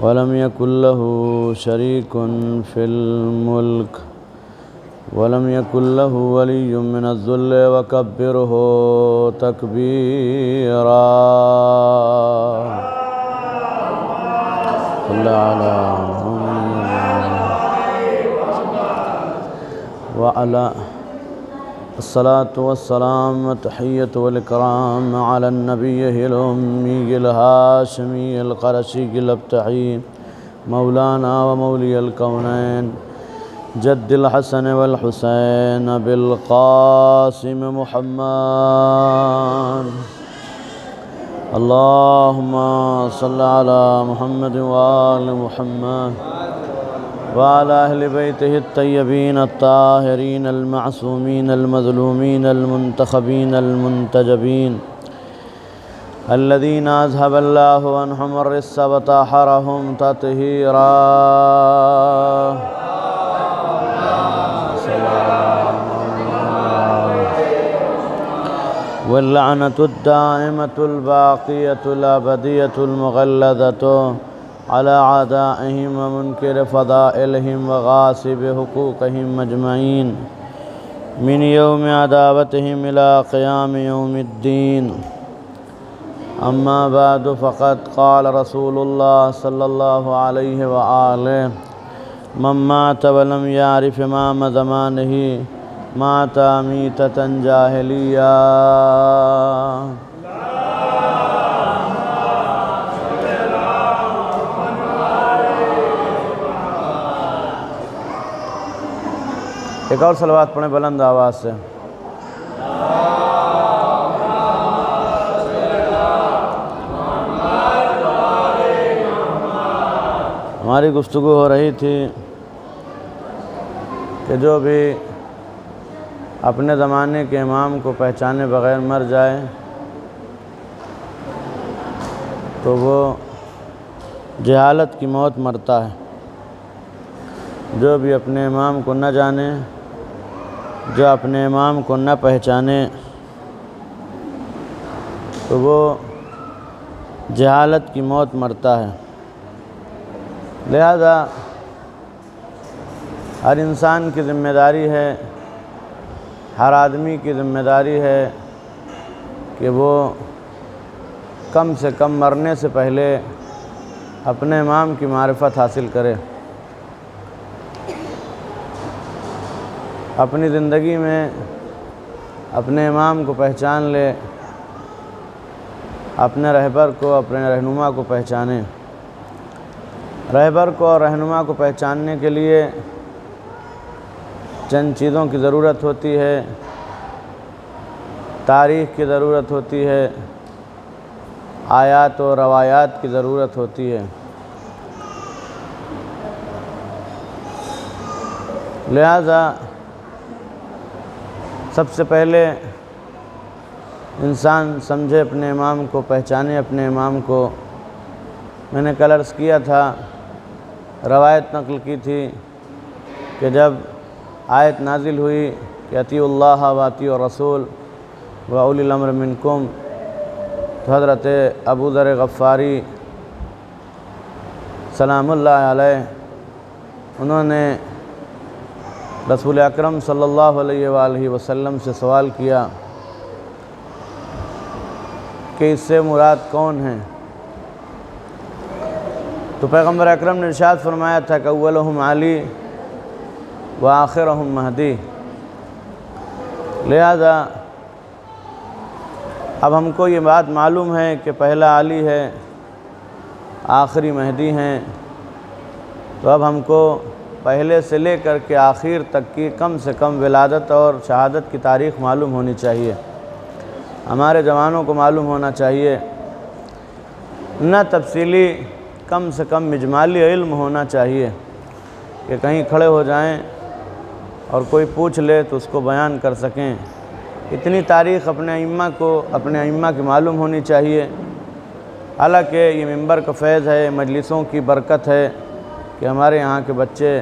ولم يكن له شريك في الملك ولم يكن له ولي من الذل وكبره تكبيرا صل على محمد وعلى الصلاة والسلام والتحية والإكرام على النبي الأمي الهاشمي القرشي الأبتعي مولانا ومولي الكونين جد الحسن والحسين بالقاسم محمد. اللهم صل على محمد وآل محمد وعلى أهل بيته الطيبين الطاهرين المعصومين المظلومين المنتخبين المنتجبين الذين أذهب الله عنهم الرجس وطهرهم تطهيرا. واللعنة الدائمة الباقية الأبدية المغلظة على أعدائهم ومنكر فضائلهم وغاصب حقوقهم أجمعين من يوم عداوتهم إلى قيام يوم الدين. أما بعد فقد قال رسول الله صلى الله عليه وآله من مات ولم يعرف إمام زمانه مات ميتة جاهلية. ایک اور صلوات پڑھیں بلند آواز سے. ہماری گفتگو ہو رہی تھی کہ جو بھی اپنے زمانے کے امام کو پہچانے بغیر مر جائے تو وہ جہالت کی موت مرتا ہے. جو بھی اپنے امام کو نہ جانے، جو اپنے امام کو نہ پہچانے تو وہ جہالت کی موت مرتا ہے. لہذا ہر انسان کی ذمہ داری ہے، ہر آدمی کی ذمہ داری ہے کہ وہ کم سے کم مرنے سے پہلے اپنے امام کی معرفت حاصل کرے. اپنی زندگی میں اپنے امام کو پہچان لے، اپنے رہبر کو، اپنے رہنما کو پہچانے. رہبر کو اور رہنما کو پہچاننے کے لیے چند چیزوں کی ضرورت ہوتی ہے. تاریخ کی ضرورت ہوتی ہے، آیات و روایات کی ضرورت ہوتی ہے. لہذا سب سے پہلے انسان سمجھے اپنے امام کو، پہچانے اپنے امام کو. میں نے کل عرض کیا تھا، روایت نقل کی تھی کہ جب آیت نازل ہوئی کہ اطیعوا اللہ و اطیعوا الرسول و اولی الامر منکم، تو حضرت ابو ذر غفاری سلام اللہ علیہ انہوں نے رسول اکرم صلی اللہ علیہ وآلہ وسلم سے سوال کیا کہ اس سے مراد کون ہیں؟ تو پیغمبر اکرم نے ارشاد فرمایا تھا کہ اولہم علی و آخرہم مہدی. لہذا اب ہم کو یہ بات معلوم ہے کہ پہلا علی ہے، آخری مہدی ہیں. تو اب ہم کو پہلے سے لے کر کے آخر تک کی کم سے کم ولادت اور شہادت کی تاریخ معلوم ہونی چاہیے. ہمارے جوانوں کو معلوم ہونا چاہیے، نہ تفصیلی کم سے کم اجمالی علم ہونا چاہیے کہ کہیں کھڑے ہو جائیں اور کوئی پوچھ لے تو اس کو بیان کر سکیں. اتنی تاریخ اپنے ائمہ کی معلوم ہونی چاہیے. حالانکہ یہ منبر کا فیض ہے، مجلسوں کی برکت ہے کہ ہمارے یہاں کے بچے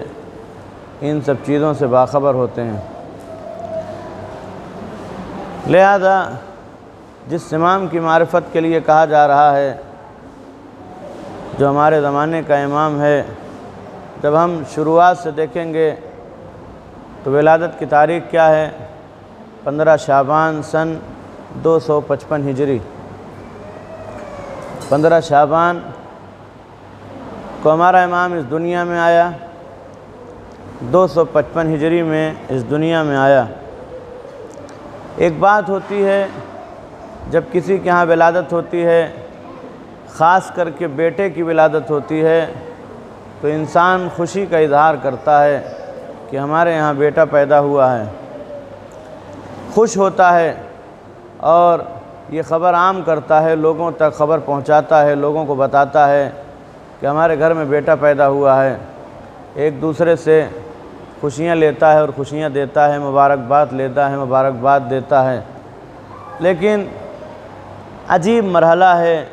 ان سب چیزوں سے باخبر ہوتے ہیں. لہذا جس امام کی معرفت کے لیے کہا جا رہا ہے جو ہمارے زمانے کا امام ہے، جب ہم شروعات سے دیکھیں گے تو ولادت کی تاریخ کیا ہے؟ 15 شعبان سن 255 ہجری۔ 15 شعبان کو ہمارا امام اس دنیا میں آیا، 255 ہجری میں اس دنیا میں آیا۔ ایک بات ہوتی ہے جب کسی کے ہاں ولادت ہوتی ہے، خاص کر کے بیٹے کی ولادت ہوتی ہے، تو انسان خوشی کا اظہار کرتا ہے کہ ہمارے یہاں بیٹا پیدا ہوا ہے، خوش ہوتا ہے اور یہ خبر عام کرتا ہے، لوگوں تک خبر پہنچاتا ہے، لوگوں کو بتاتا ہے کہ ہمارے گھر میں بیٹا پیدا ہوا ہے۔ ایک دوسرے سے خوشیاں لیتا ہے اور خوشیاں دیتا ہے، مبارکباد لیتا ہے، مبارکباد دیتا ہے۔ لیکن عجیب مرحلہ ہے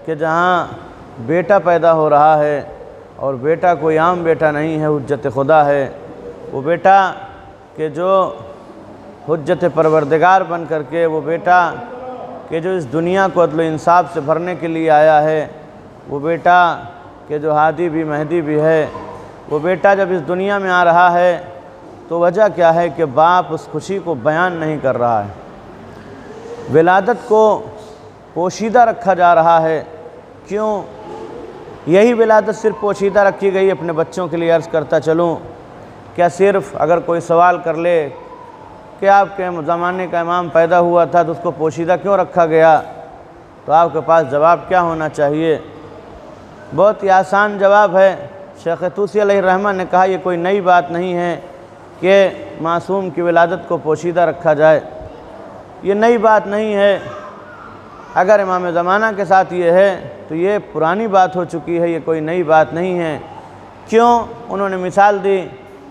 کہ جہاں بیٹا پیدا ہو رہا ہے، اور بیٹا کوئی عام بیٹا نہیں ہے، حجت خدا ہے، وہ بیٹا کہ جو حجت پروردگار بن کر کے، وہ بیٹا کہ جو اس دنیا کو عدل و انصاف سے بھرنے کے لیے آیا ہے، وہ بیٹا کہ جو ہادی بھی مہدی بھی ہے، وہ بیٹا جب اس دنیا میں آ رہا ہے تو وجہ کیا ہے کہ باپ اس خوشی کو بیان نہیں کر رہا ہے، ولادت کو پوشیدہ رکھا جا رہا ہے۔ کیوں یہی ولادت صرف پوشیدہ رکھی گئی؟ اپنے بچوں کے لیے عرض کرتا چلوں، کیا صرف اگر کوئی سوال کر لے کہ آپ کے زمانے کا امام پیدا ہوا تھا تو اس کو پوشیدہ کیوں رکھا گیا، تو آپ کے پاس جواب کیا ہونا چاہیے؟ بہت ہی آسان جواب ہے۔ شیخ طوسی علیہ الرحمہ نے کہا یہ کوئی نئی بات نہیں ہے کہ معصوم کی ولادت کو پوشیدہ رکھا جائے، یہ نئی بات نہیں ہے۔ اگر امام زمانہ کے ساتھ یہ ہے تو یہ پرانی بات ہو چکی ہے، یہ کوئی نئی بات نہیں ہے۔ کیوں؟ انہوں نے مثال دی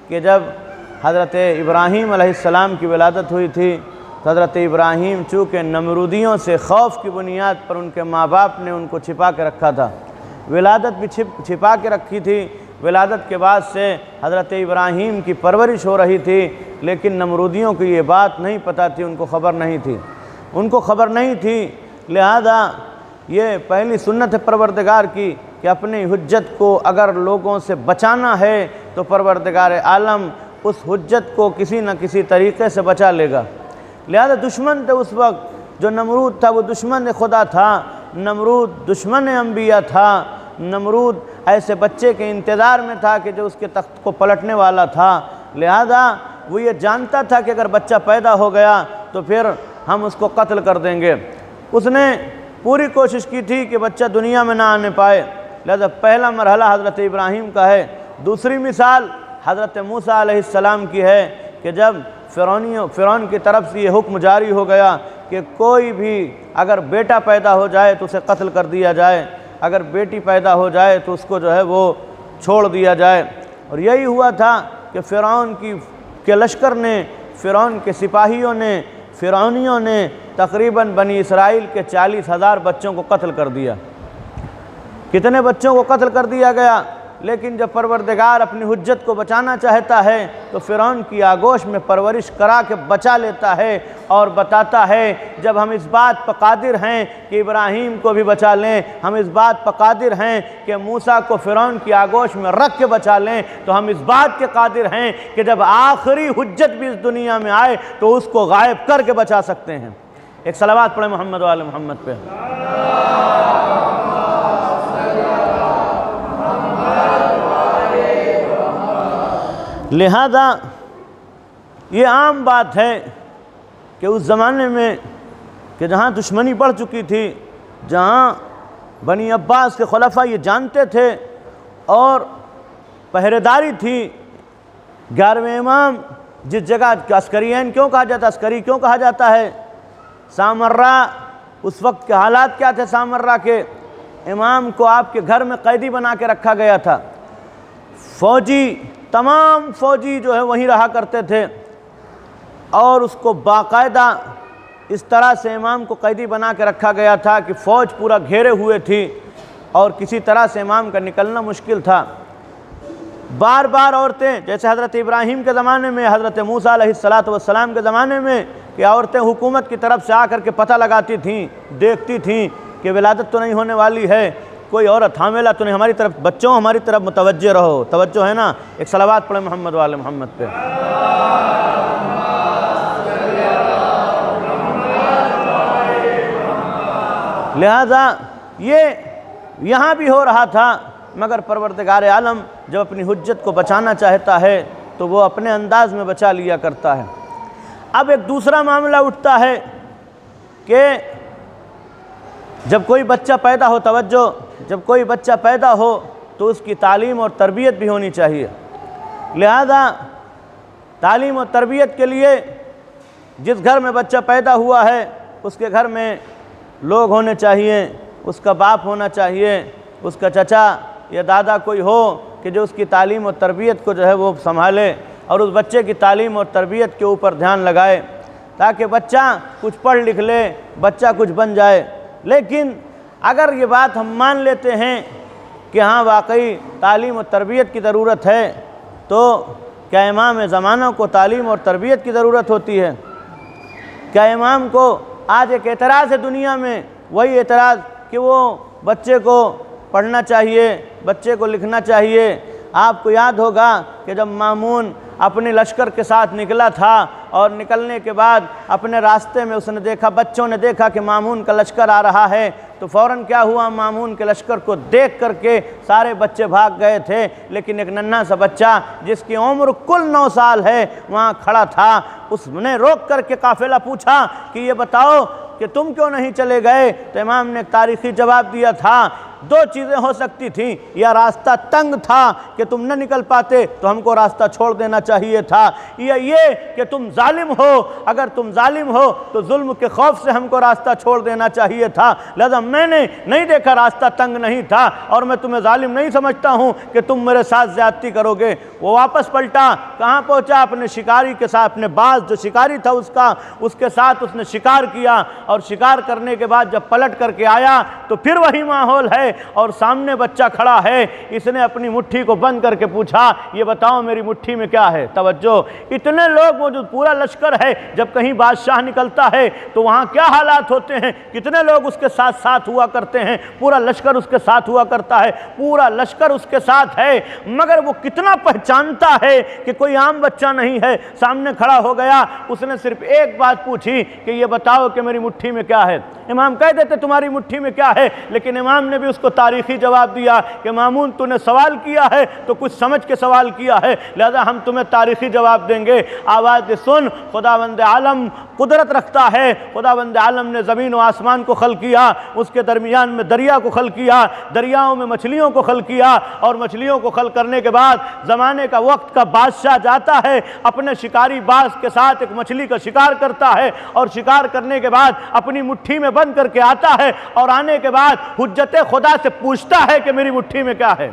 کہ جب حضرت ابراہیم علیہ السلام کی ولادت ہوئی تھی تو حضرت ابراہیم چونکہ نمرودیوں سے خوف کی بنیاد پر ان کے ماں باپ نے ان کو چھپا کے رکھا تھا، ولادت بھی چھپا کے رکھی تھی۔ ولادت کے بعد سے حضرت ابراہیم کی پرورش ہو رہی تھی، لیکن نمرودیوں کو یہ بات نہیں پتہ تھی، ان کو خبر نہیں تھی، لہذا یہ پہلی سنت ہے پروردگار کی کہ اپنی حجت کو اگر لوگوں سے بچانا ہے تو پروردگار عالم اس حجت کو کسی نہ کسی طریقے سے بچا لے گا۔ لہذا دشمن تھے اس وقت، جو نمرود تھا وہ دشمن خدا تھا، نمرود دشمن انبیاء تھا، نمرود ایسے بچے کے انتظار میں تھا کہ جو اس کے تخت کو پلٹنے والا تھا۔ لہذا وہ یہ جانتا تھا کہ اگر بچہ پیدا ہو گیا تو پھر ہم اس کو قتل کر دیں گے۔ اس نے پوری کوشش کی تھی کہ بچہ دنیا میں نہ آنے پائے، لہذا پہلا مرحلہ حضرت ابراہیم کا ہے۔ دوسری مثال حضرت موسیٰ علیہ السلام کی ہے کہ جب فرعون کی طرف سے یہ حکم جاری ہو گیا کہ کوئی بھی اگر بیٹا پیدا ہو جائے تو اسے قتل کر دیا جائے، اگر بیٹی پیدا ہو جائے تو اس کو جو ہے وہ چھوڑ دیا جائے۔ اور یہی ہوا تھا کہ فرعون کے لشکر نے، فرعون کے سپاہیوں نے، فرعونیوں نے تقریباً بنی اسرائیل کے 40,000 بچوں کو قتل کر دیا۔ کتنے بچوں کو قتل کر دیا گیا؟ لیکن جب پروردگار اپنی حجت کو بچانا چاہتا ہے تو فرعون کی آغوش میں پرورش کرا کے بچا لیتا ہے اور بتاتا ہے جب ہم اس بات پر قادر ہیں کہ ابراہیم کو بھی بچا لیں، ہم اس بات پر قادر ہیں کہ موسیٰ کو فرعون کی آغوش میں رکھ کے بچا لیں، تو ہم اس بات کے قادر ہیں کہ جب آخری حجت بھی اس دنیا میں آئے تو اس کو غائب کر کے بچا سکتے ہیں۔ ایک صلوات پڑھیں محمد و آل محمد پہ۔ لہذا یہ عام بات ہے کہ اس زمانے میں کہ جہاں دشمنی بڑھ چکی تھی، جہاں بنی عباس کے خلفاء یہ جانتے تھے اور پہرے داری تھی، 11ویں امام جس جگہ عسکرین کیوں کہا جاتا، عسکری کیوں کہا جاتا ہے؟ سامرہ، اس وقت کے حالات کیا تھے؟ سامرہ کے امام کو آپ کے گھر میں قیدی بنا کے رکھا گیا تھا، فوجی، تمام فوجی جو ہے وہیں رہا کرتے تھے، اور اس کو باقاعدہ اس طرح سے امام کو قیدی بنا کے رکھا گیا تھا کہ فوج پورا گھیرے ہوئے تھی اور کسی طرح سے امام کا نکلنا مشکل تھا۔ بار بار عورتیں، جیسے حضرت ابراہیم کے زمانے میں، حضرت موسیٰ علیہ السلام کے زمانے میں، کہ عورتیں حکومت کی طرف سے آ کر کے پتہ لگاتی تھیں، دیکھتی تھیں کہ ولادت تو نہیں ہونے والی ہے، کوئی عورت حاملہ تو نہیں، ہماری طرف بچوں ہماری طرف متوجہ رہو، توجہ ہے نا؟ ایک صلوات پڑھیں محمد وآل محمد پہ۔ لہذا یہ یہاں بھی ہو رہا تھا، مگر پروردگار عالم جب اپنی حجت کو بچانا چاہتا ہے تو وہ اپنے انداز میں بچا لیا کرتا ہے۔ اب ایک دوسرا معاملہ اٹھتا ہے کہ جب کوئی بچہ پیدا ہو، توجہ، جب کوئی بچہ پیدا ہو تو اس کی تعلیم اور تربیت بھی ہونی چاہیے۔ لہذا تعلیم اور تربیت کے لیے جس گھر میں بچہ پیدا ہوا ہے اس کے گھر میں لوگ ہونے چاہیے، اس کا باپ ہونا چاہیے، اس کا چچا یا دادا کوئی ہو کہ جو اس کی تعلیم اور تربیت کو جو ہے وہ سنبھالے اور اس بچے کی تعلیم اور تربیت کے اوپر دھیان لگائے تاکہ بچہ کچھ پڑھ لکھ لے، بچہ کچھ بن جائے۔ لیکن اگر یہ بات ہم مان لیتے ہیں کہ ہاں واقعی تعلیم اور تربیت کی ضرورت ہے، تو کیا امام زمانہ کو تعلیم اور تربیت کی ضرورت ہوتی ہے؟ کیا امام کو آج ایک اعتراض ہے دنیا میں، وہی اعتراض کہ وہ بچے کو پڑھنا چاہیے، بچے کو لکھنا چاہیے؟ آپ کو یاد ہوگا کہ جب مامون اپنے لشکر کے ساتھ نکلا تھا اور نکلنے کے بعد اپنے راستے میں اس نے دیکھا، بچوں نے دیکھا کہ مامون کا لشکر آ رہا ہے، تو فوراً کیا ہوا؟ مامون کے لشکر کو دیکھ کر کے سارے بچے بھاگ گئے تھے، لیکن ایک ننھا سا بچہ جس کی عمر کل 9 سال ہے وہاں کھڑا تھا۔ اس نے روک کر کے قافلہ پوچھا کہ یہ بتاؤ کہ تم کیوں نہیں چلے گئے؟ تو امام نے ایک تاریخی جواب دیا تھا، 2 چیزیں ہو سکتی تھیں، یا راستہ تنگ تھا کہ تم نہ نکل پاتے تو ہم کو راستہ چھوڑ دینا چاہیے تھا، یا یہ کہ تم ظالم ہو، اگر تم ظالم ہو تو ظلم کے خوف سے ہم کو راستہ چھوڑ دینا چاہیے تھا۔ لہذا میں نے نہیں دیکھا راستہ تنگ نہیں تھا اور میں تمہیں ظالم نہیں سمجھتا ہوں کہ تم میرے ساتھ زیادتی کرو گے۔ وہ واپس پلٹا، کہاں پہنچا؟ اپنے شکاری کے ساتھ، اپنے باز جو شکاری تھا اس کے ساتھ اس نے شکار کیا، اور شکار کرنے کے بعد جب پلٹ کر کے آیا تو پھر وہی ماحول ہے اور سامنے بچہ کھڑا ہے۔ اس نے اپنی مٹھی کو بند کر کے پوچھا یہ بتاؤ میری مٹھی میں کیا ہے؟ توجہ، اتنے لوگ موجود، پورا لشکر ہے، جب کہیں بادشاہ نکلتا ہے تو وہاں کیا حالات ہوتے ہیں، کتنے لوگ اس کے ساتھ ہوا کرتے ہیں، پورا لشکر اس کے ساتھ ہوا کرتا ہے، پورا لشکر اس کے ساتھ ہے، مگر وہ کتنا پہچانتا ہے کہ کوئی عام بچہ نہیں ہے، سامنے کھڑا ہو گیا، اس نے صرف ایک بات پوچھی کہ یہ بتاؤ کہ میری مٹھی میں کیا ہے؟ امام کہہ دیتے تمہاری مٹھی میں کیا ہے، لیکن امام نے بھی اس کو تاریخی جواب دیا کہ مامون تو نے سوال کیا ہے تو کچھ سمجھ کے سوال کیا ہے، لہذا ہم تمہیں تاریخی جواب دیں گے۔ آواز سن، خداوند عالم قدرت رکھتا ہے، خداوند عالم نے زمین و آسمان کو خلق کیا، اس کے درمیان میں دریا کو خلق کیا، دریاؤں میں مچھلیوں کو خلق کیا، اور مچھلیوں کو خلق کرنے کے بعد زمانے کا وقت کا بادشاہ جاتا ہے اپنے شکاری باز کے ساتھ ایک مچھلی کا شکار کرتا ہے، اور شکار کرنے کے بعد اپنی مٹھی میں بند کر کے آتا ہے، اور آنے کے بعد حجت خدا سے پوچھتا ہے کہ میری مٹھی میں کیا ہے؟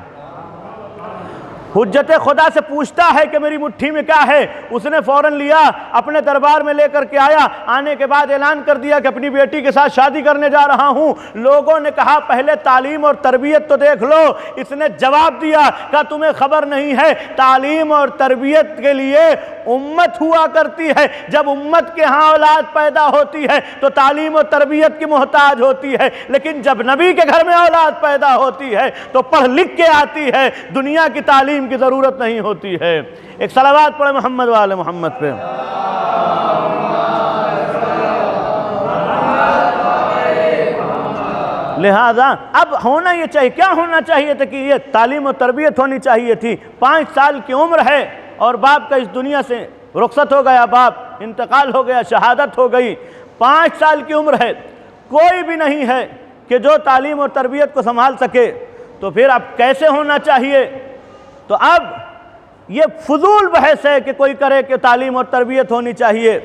حجت خدا سے پوچھتا ہے کہ میری مٹھی میں کیا ہے؟ اس نے فوراً لیا، اپنے دربار میں لے کر کے آیا، آنے کے بعد اعلان کر دیا کہ اپنی بیٹی کے ساتھ شادی کرنے جا رہا ہوں۔ لوگوں نے کہا پہلے تعلیم اور تربیت تو دیکھ لو۔ اس نے جواب دیا کہ تمہیں خبر نہیں ہے، تعلیم اور تربیت کے لیے امت ہوا کرتی ہے، جب امت کے ہاں اولاد پیدا ہوتی ہے تو تعلیم و تربیت کی محتاج ہوتی ہے، لیکن جب نبی کے گھر میں اولاد پیدا ہوتی ہے تو پڑھ لکھ کے آتی ہے، دنیا کی تعلیم کی ضرورت نہیں ہوتی ہے۔ ایک صلوات پڑھے محمد وآل محمد پہ۔ لہذا اب ہونا یہ چاہیے، کیا ہونا چاہیے تھا کہ یہ تعلیم و تربیت ہونی چاہیے تھی۔ 5 سال کی عمر ہے اور باپ کا اس دنیا سے رخصت ہو گیا، باپ انتقال ہو گیا، شہادت ہو گئی، 5 سال کی عمر ہے، کوئی بھی نہیں ہے کہ جو تعلیم اور تربیت کو سنبھال سکے، تو پھر اب کیسے ہونا چاہیے؟ تو اب یہ فضول بحث ہے کہ کوئی کرے کہ تعلیم اور تربیت ہونی چاہیے،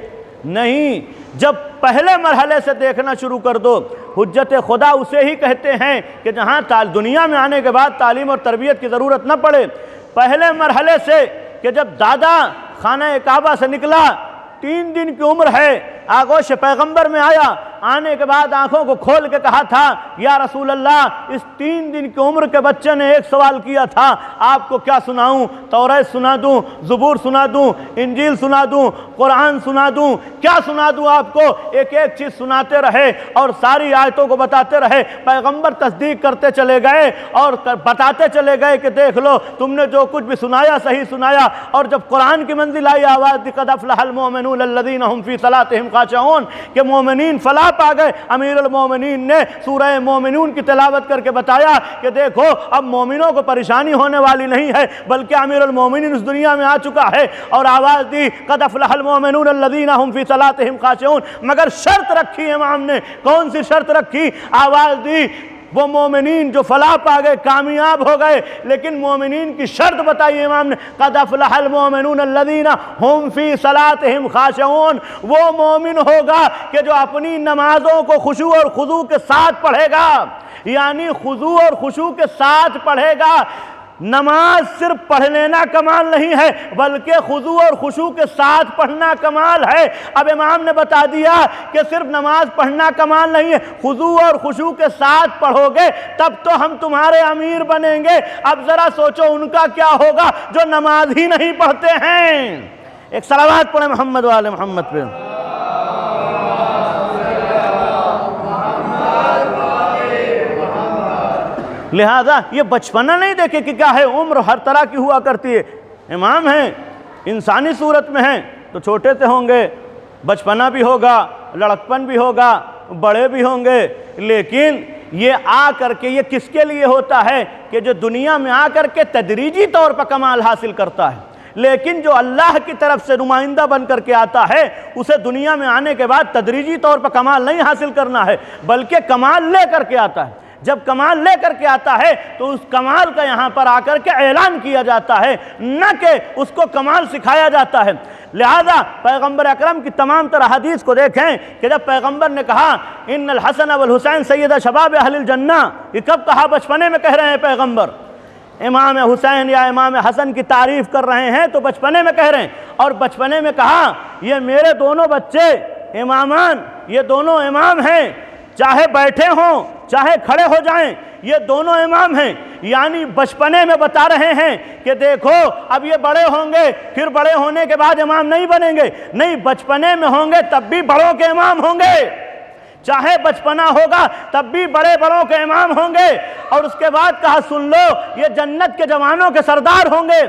نہیں، جب پہلے مرحلے سے دیکھنا شروع کر دو، حجت خدا اسے ہی کہتے ہیں کہ جہاں دنیا میں آنے کے بعد تعلیم اور تربیت کی ضرورت نہ پڑے۔ پہلے مرحلے سے کہ جب دادا خانہ کعبہ سے نکلا، 3 دن کی عمر ہے، آغوش پیغمبر میں آیا، آنے کے بعد آنکھوں کو کھول کے کہا تھا یا رسول اللہ اس 3 دن کی عمر کے بچے نے ایک سوال کیا تھا، آپ کو کیا سناؤں؟ توریت سنا دوں، زبور سنا دوں، انجیل سنا دوں، قرآن سنا دوں، کیا سنا دوں آپ کو؟ ایک ایک چیز سناتے رہے اور ساری آیتوں کو بتاتے رہے۔ پیغمبر تصدیق کرتے چلے گئے اور بتاتے چلے گئے کہ دیکھ لو تم نے جو کچھ بھی سنایا صحیح سنایا۔ اور جب قرآن کی منزل آئی، آواز دی قد افلح المؤمنون الذین هم فی صلاتهم خاشعون کہ مومنین فلاح پا گئے، امیر المومنین نے سورہ مومنون کی تلاوت کر کے بتایا کہ دیکھو اب مومنوں کو پریشانی ہونے والی نہیں ہے، بلکہ امیر المومنین اس دنیا میں آ چکا ہے۔ اور آواز دی قد افلح المؤمنون الذین هم فی صلاتهم خاشعون، مگر شرط رکھی امام نے۔ کون سی شرط رکھی؟ آواز دی وہ مومنین جو فلاح پا گئے، کامیاب ہو گئے، لیکن مومنین کی شرط بتائی امام نے، قد افلح المؤمنون الذین هم فی صلاتهم خاشعون۔ وہ مومن ہوگا کہ جو اپنی نمازوں کو خشوع اور خضوع کے ساتھ پڑھے گا، یعنی خضوع اور خشوع کے ساتھ پڑھے گا۔ نماز صرف پڑھ لینا کمال نہیں ہے، بلکہ خضوع اور خشوع کے ساتھ پڑھنا کمال ہے۔ اب امام نے بتا دیا کہ صرف نماز پڑھنا کمال نہیں ہے، خضوع اور خشوع کے ساتھ پڑھو گے تب تو ہم تمہارے امیر بنیں گے۔ اب ذرا سوچو ان کا کیا ہوگا جو نماز ہی نہیں پڑھتے ہیں۔ ایک صلوات پڑھیں محمد وآل محمد پہ۔ لہذا یہ بچپنہ نہیں دیکھے کہ کیا ہے، عمر ہر طرح کی ہوا کرتی ہے۔ امام ہیں، انسانی صورت میں ہیں تو چھوٹے سے ہوں گے، بچپنہ بھی ہوگا، لڑکپن بھی ہوگا، بڑے بھی ہوں گے، لیکن یہ آ کر کے یہ کس کے لیے ہوتا ہے کہ جو دنیا میں آ کر کے تدریجی طور پر کمال حاصل کرتا ہے، لیکن جو اللہ کی طرف سے نمائندہ بن کر کے آتا ہے اسے دنیا میں آنے کے بعد تدریجی طور پر کمال نہیں حاصل کرنا ہے، بلکہ کمال لے کر کے آتا ہے۔ جب کمال لے کر کے آتا ہے تو اس کمال کا یہاں پر آ کر کے اعلان کیا جاتا ہے، نہ کہ اس کو کمال سکھایا جاتا ہے۔ لہذا پیغمبر اکرم کی تمام تر حدیث کو دیکھیں کہ جب پیغمبر نے کہا ان الحسن والحسین سید شباب اہل الجنہ، یہ کب کہا؟ بچپنے میں کہہ رہے ہیں پیغمبر۔ امام حسین یا امام حسن کی تعریف کر رہے ہیں تو بچپنے میں کہہ رہے ہیں، اور بچپنے میں کہا یہ میرے دونوں بچے امامان، یہ دونوں امام ہیں، چاہے بیٹھے ہوں چاہے کھڑے ہو جائیں یہ دونوں امام ہیں۔ یعنی بچپنے میں بتا رہے ہیں کہ دیکھو اب یہ بڑے ہوں گے، پھر بڑے ہونے کے بعد امام نہیں بنیں گے، نہیں، بچپنے میں ہوں گے تب بھی بڑوں کے امام ہوں گے، چاہے بچپنا ہوگا تب بھی بڑے بڑوں کے امام ہوں گے۔ اور اس کے بعد کہا سن لو یہ جنت کے جوانوں کے سردار ہوں گے۔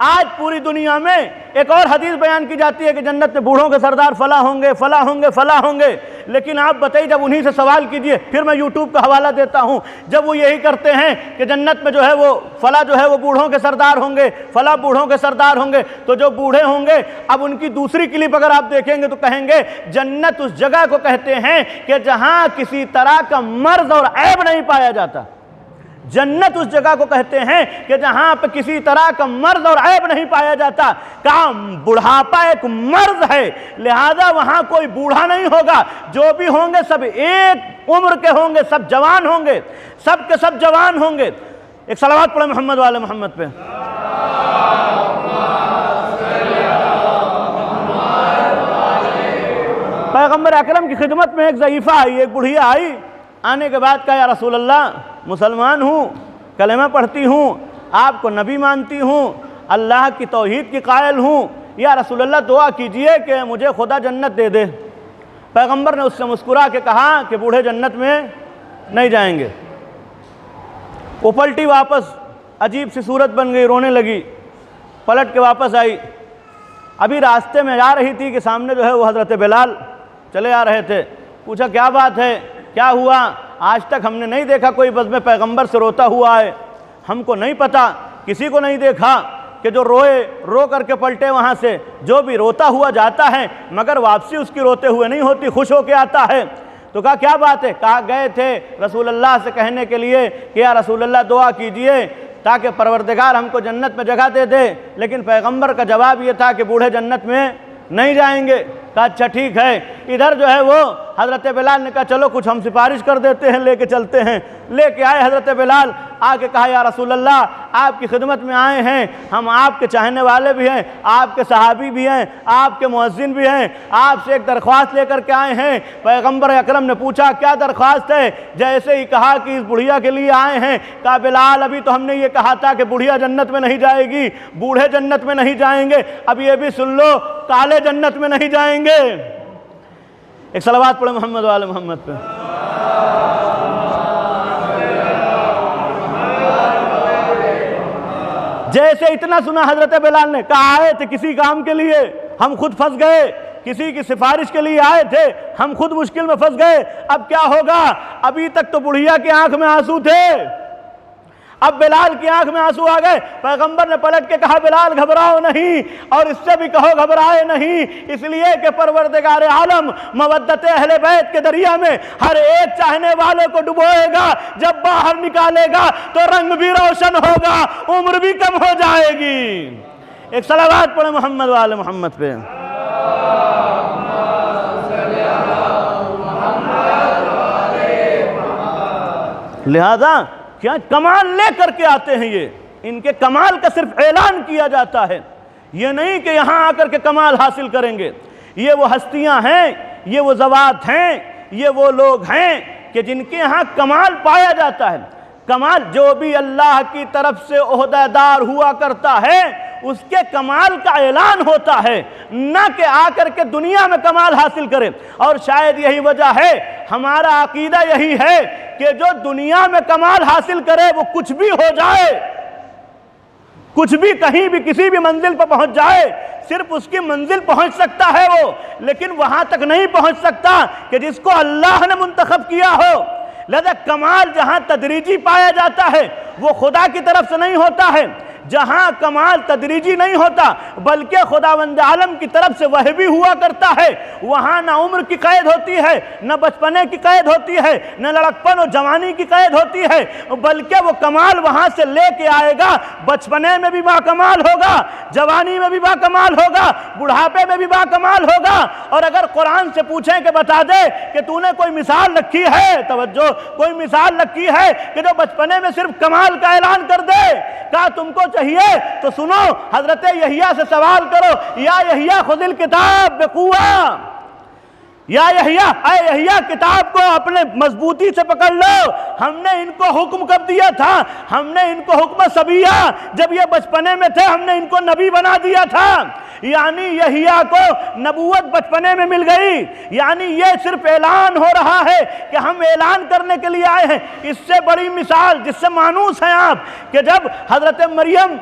آج پوری دنیا میں ایک اور حدیث بیان کی جاتی ہے کہ جنت میں بوڑھوں کے سردار فلاں ہوں گے، فلاں ہوں گے، فلاں ہوں گے، لیکن آپ بتائیے جب انہی سے سوال کیجئے، پھر میں یوٹیوب کا حوالہ دیتا ہوں، جب وہ یہی کرتے ہیں کہ جنت میں جو ہے وہ فلاں جو ہے وہ بوڑھوں کے سردار ہوں گے، فلاں بوڑھوں کے سردار ہوں گے، تو جو بوڑھے ہوں گے اب ان کی دوسری کلپ اگر آپ دیکھیں گے تو کہیں گے جنت اس جگہ کو کہتے ہیں کہ جہاں کسی طرح کا مرض اور عیب نہیں پایا جاتا۔ جنت اس جگہ کو کہتے ہیں کہ جہاں پہ کسی طرح کا مرض اور عیب نہیں پایا جاتا۔ کہا بڑھاپا ایک مرض ہے، لہذا وہاں کوئی بوڑھا نہیں ہوگا، جو بھی ہوں گے سب ایک عمر کے ہوں گے، سب جوان ہوں گے، سب کے سب جوان ہوں گے۔ ایک صلوات پڑھیں محمد والے محمد پہ۔ پیغمبر اکرم کی خدمت میں ایک ضعیفہ آئی، ایک بڑھیا آئی، آنے کے بعد کہا یا رسول اللہ مسلمان ہوں، کلمہ پڑھتی ہوں، آپ کو نبی مانتی ہوں، اللہ کی توحید کی قائل ہوں، یا رسول اللہ دعا کیجئے کہ مجھے خدا جنت دے دے۔ پیغمبر نے اس سے مسکرا کے کہا کہ بوڑھے جنت میں نہیں جائیں گے۔ وہ پلٹی واپس، عجیب سی صورت بن گئی، رونے لگی، پلٹ کے واپس آئی۔ ابھی راستے میں جا رہی تھی کہ سامنے جو ہے وہ حضرت بلال چلے آ رہے تھے، پوچھا کیا بات ہے، کیا ہوا؟ آج تک ہم نے نہیں دیکھا کوئی بزم پیغمبر سے روتا ہوا ہے، ہم کو نہیں پتا، کسی کو نہیں دیکھا کہ جو رو کر کے پلٹے وہاں سے، جو بھی روتا ہوا جاتا ہے مگر واپسی اس کی روتے ہوئے نہیں ہوتی، خوش ہو کے آتا ہے۔ تو کہا کیا بات ہے؟ کہا گئے تھے رسول اللہ سے کہنے کے لیے کہ یا رسول اللہ دعا کیجئے تاکہ پروردگار ہم کو جنت میں جگہ دے دے، لیکن پیغمبر کا جواب یہ تھا کہ بوڑھے جنت میں نہیں جائیں گے۔ کہا اچھا ٹھیک ہے۔ ادھر جو ہے وہ حضرت بلال نے کہا چلو کچھ ہم سفارش کر دیتے ہیں، لے کے چلتے ہیں۔ لے کے آئے حضرت بلال، آ کے کہا یا رسول اللہ آپ کی خدمت میں آئے ہیں، ہم آپ کے چاہنے والے بھی ہیں، آپ کے صحابی بھی ہیں، آپ کے مؤذن بھی ہیں، آپ سے ایک درخواست لے کر کے آئے ہیں۔ پیغمبر اکرم نے پوچھا کیا درخواست ہے؟ جیسے ہی کہا کہ اس بڑھیا کے لیے آئے ہیں، کہا بلال ابھی تو ہم نے یہ کہا تھا کہ بڑھیا جنت میں نہیں جائے گی، بوڑھے جنت میں نہیں جائیں گے، اب یہ بھی سن لو کالے جنت میں نہیں جائیں گے۔ ایک صلوات پڑھیں محمد وآل محمد پہ۔ جیسے اتنا سنا حضرت بلال نے کہا آئے تھے کسی کام کے لیے، ہم خود پھنس گئے، کسی کی سفارش کے لیے آئے تھے، ہم خود مشکل میں پھنس گئے، اب کیا ہوگا؟ ابھی تک تو بڑھیا کی آنکھ میں آنسو تھے، اب بلال کی آنکھ میں آنسو آ گئے۔ پیغمبر نے پلٹ کے کہا بلال گھبراؤ نہیں، اور اس سے بھی کہو گھبرائے نہیں، اس لیے کہ پروردگار عالم مودت اہل بیت کے دریا میں ہر ایک چاہنے والے کو ڈبوئے گا، جب باہر نکالے گا تو رنگ بھی روشن ہوگا، عمر بھی کم ہو جائے گی۔ ایک صلوات پڑھیں محمد وآل محمد پہ۔ لہذا کیا کمال لے کر کے آتے ہیں، یہ ان کے کمال کا صرف اعلان کیا جاتا ہے، یہ نہیں کہ یہاں آ کر کے کمال حاصل کریں گے۔ یہ وہ ہستیاں ہیں، یہ وہ ذوات ہیں، یہ وہ لوگ ہیں کہ جن کے یہاں کمال پایا جاتا ہے۔ کمال جو بھی اللہ کی طرف سے عہدہ دار ہوا کرتا ہے اس کے کمال کا اعلان ہوتا ہے، نہ کہ آ کر کے دنیا میں کمال حاصل کرے۔ اور شاید یہی وجہ ہے، ہمارا عقیدہ یہی ہے کہ جو دنیا میں کمال حاصل کرے وہ کچھ بھی ہو جائے، کچھ بھی کہیں بھی کسی بھی منزل پر پہنچ جائے، صرف اس کی منزل پہنچ سکتا ہے وہ، لیکن وہاں تک نہیں پہنچ سکتا کہ جس کو اللہ نے منتخب کیا ہو۔ لہذا کمال جہاں تدریجی پایا جاتا ہے وہ خدا کی طرف سے نہیں ہوتا ہے، جہاں کمال تدریجی نہیں ہوتا بلکہ خداوند عالم کی طرف سے وہ بھی ہوا کرتا ہے، وہاں نہ عمر کی قید ہوتی ہے، نہ بچپنے کی قید ہوتی ہے، نہ لڑکپن و جوانی کی قید ہوتی ہے، بلکہ وہ کمال وہاں سے لے کے آئے گا، بچپنے میں بھی باکمال ہوگا، جوانی میں بھی باکمال ہوگا، بڑھاپے میں بھی باکمال ہوگا۔ اور اگر قرآن سے پوچھیں کہ بتا دے کہ تو نے کوئی مثال رکھی ہے، توجہ، کوئی مثال رکھی ہے کہ جو بچپنے میں صرف کمال کا اعلان کر دے، کہا تم کو چاہیے تو سنو، حضرت یحییٰ سے سوال کرو، یا یحییٰ خذ الکتاب بقوہ، یا یحییٰ، اے یحییٰ کتاب کو اپنے مضبوطی سے پکڑ لو، ہم نے ان کو حکم کب دیا تھا؟ ہم نے ان کو حکم صبیہ، جب یہ بچپنے میں تھے ہم نے ان کو نبی بنا دیا تھا۔ یعنی یحییٰ کو نبوت بچپنے میں مل گئی، یعنی یہ صرف اعلان ہو رہا ہے کہ ہم اعلان کرنے کے لیے آئے ہیں۔ اس سے بڑی مثال جس سے مانوس ہیں آپ کہ جب حضرت مریم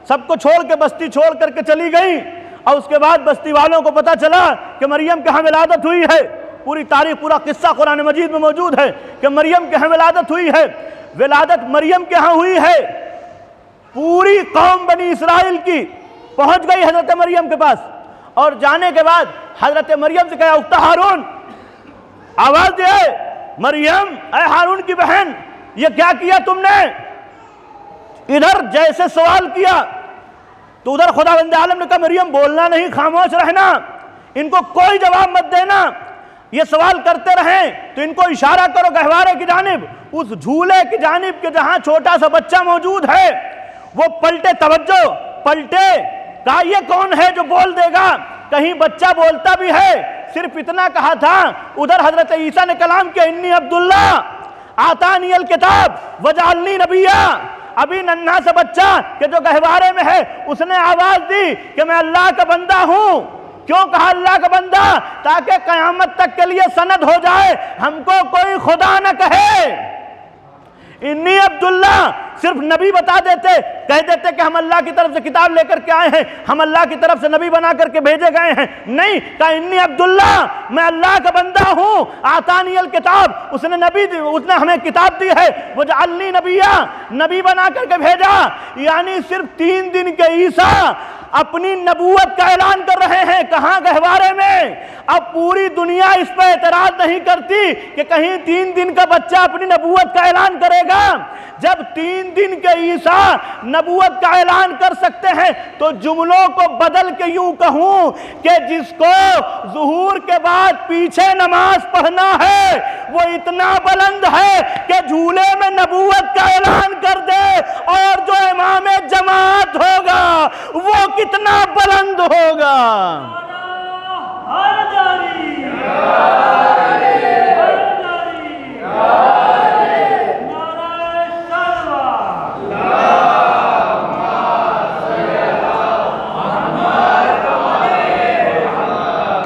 سب کو چھوڑ کے بستی چھوڑ کر کے چلی گئی اور اس کے بعد بستی والوں کو پتا چلا کہ مریم کے ہاں ولادت ہوئی ہے، پوری تاریخ پورا قصہ قرآن مجید میں موجود ہے کہ مریم کے ہاں ولادت ہوئی ہے، ولادت مریم کے ہاں ہوئی ہے، پوری قوم بنی اسرائیل کی پہنچ گئی حضرت مریم کے پاس، اور جانے کے بعد حضرت مریم سے کہا اخت ہارون، آواز دے مریم، اے ہارون کی بہن، یہ کیا کیا تم نے؟ ادھر جیسے سوال کیا تو ادھر خداوند عالم نے کہا مریم بولنا نہیں، خاموش رہنا، ان کو کوئی جواب مت دینا، یہ سوال کرتے رہیں تو ان کو اشارہ کرو گہوارے کی جانب، اس جھولے کی جانب کہ جہاں چھوٹا سا بچہ موجود ہے۔ وہ پلٹے، توجہ، پلٹے، کہا یہ کون ہے جو بول دے گا؟ کہیں بچہ بولتا بھی ہے؟ صرف اتنا کہا تھا۔ ادھر حضرت عیسیٰ نے کلام کیا، انی عبداللہ آتانی الکتاب وجعلنی نبیہ، ابھی ننھا سا بچہ کہ جو گہوارے میں ہے اس نے آواز دی کہ میں اللہ کا بندہ ہوں۔ کیوں کہا اللہ کا بندہ؟ تاکہ قیامت تک کے لیے سند ہو جائے، ہم کو کوئی خدا نہ کہے۔ انی عبداللہ صرف نبی بتا دیتے، کہہ دیتے کہ ہم اللہ کی طرف سے کتاب لے کر کے آئے ہیں، ہم اللہ کی طرف سے نبی بنا کر کے بھیجے گئے ہیں، نہیں، کہا انی عبداللہ، میں اللہ کا بندہ ہوں، آتانی الکتاب، اس نے ہمیں کتاب دی ہے، وجعلنی نبیہ، نبی بنا کر کے بھیجا۔ یعنی صرف 3 دن کے عیسیٰ اپنی نبوت کا اعلان کر رہے ہیں. کہاں گہوارے میں. اب پوری دنیا اس پہ اعتراض نہیں کرتی کہ کہیں 3 دن کا بچہ اپنی نبوت کا اعلان کرے گا. جب 3 دن کے عیسیٰ نبوت کا اعلان کر سکتے ہیں تو جملوں کو بدل کے یوں کہوں کہ جس کو ظہور کے بعد پیچھے نماز پڑھنا ہے وہ اتنا بلند ہے کہ جھولے میں نبوت کا اعلان کر دے, اور جو امام جماعت ہوگا وہ کتنا بلند ہوگا.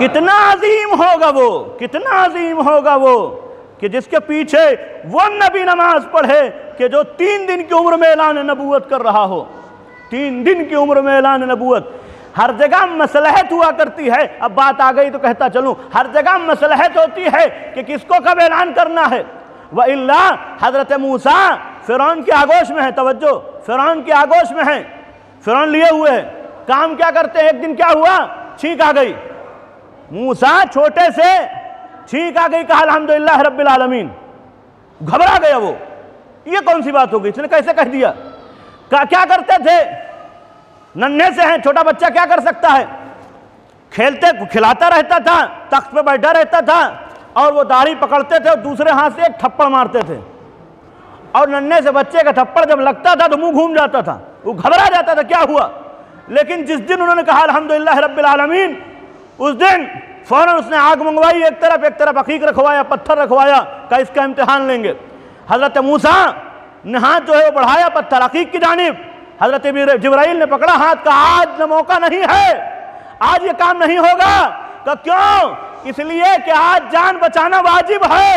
کتنا عظیم ہوگا وہ, کتنا عظیم ہوگا وہ کہ جس کے پیچھے وہ نبی نماز پڑھے کہ جو 3 دن کی عمر میں اعلان نبوت کر رہا ہو. 3 دن کی عمر میں اعلان نبوت. ہر جگہ مصلحت ہوا کرتی ہے. اب بات آ گئی تو کہتا چلوں, ہر جگہ مصلحت ہوتی ہے کہ کس کو کب اعلان کرنا ہے. وَإِلَّا حضرت موسیٰ فرعون کی آگوش میں ہے. توجہ, فرعون کی آگوش میں ہے, فرعون لیے ہوئے ہے. کام کیا کرتے ہیں؟ ایک دن کیا ہوا, چھینک آ گئی. موسیٰ چھوٹے سے چھینک آ گئی, کہا الحمدللہ رب العالمین. گھبرا گیا وہ, یہ کون سی بات ہوگی, اس نے کیسے کہہ دیا. کیا کرتے تھے؟ ننھے سے ہیں, چھوٹا بچہ کیا کر سکتا ہے؟ کھلاتا رہتا تھا, تخت پہ بیٹھا رہتا تھا, اور وہ داڑھی پکڑتے تھے اور دوسرے ہاتھ سے ایک تھپڑ مارتے تھے, اور ننھے سے بچے کا تھپڑ جب لگتا تھا تو منہ گھوم جاتا تھا, وہ گھبرا جاتا تھا کیا ہوا. لیکن جس دن انہوں نے کہا الحمدللہ رب العالمین, اس دن فوراً اس نے آگ منگوائی, ایک طرف عقیق رکھوایا, پتھر رکھوایا, کہا اس کا امتحان لیں گے. حضرت موسیٰ نے ہاتھ جو ہے وہ بڑھایا پتھر عقیق کی جانب. حضرت جبرائیل نے پکڑا ہاتھ, کہا آج موقع نہیں ہے, آج یہ کام نہیں ہوگا. کہ کیوں؟ اس لیے کہ آج جان بچانا واجب ہے,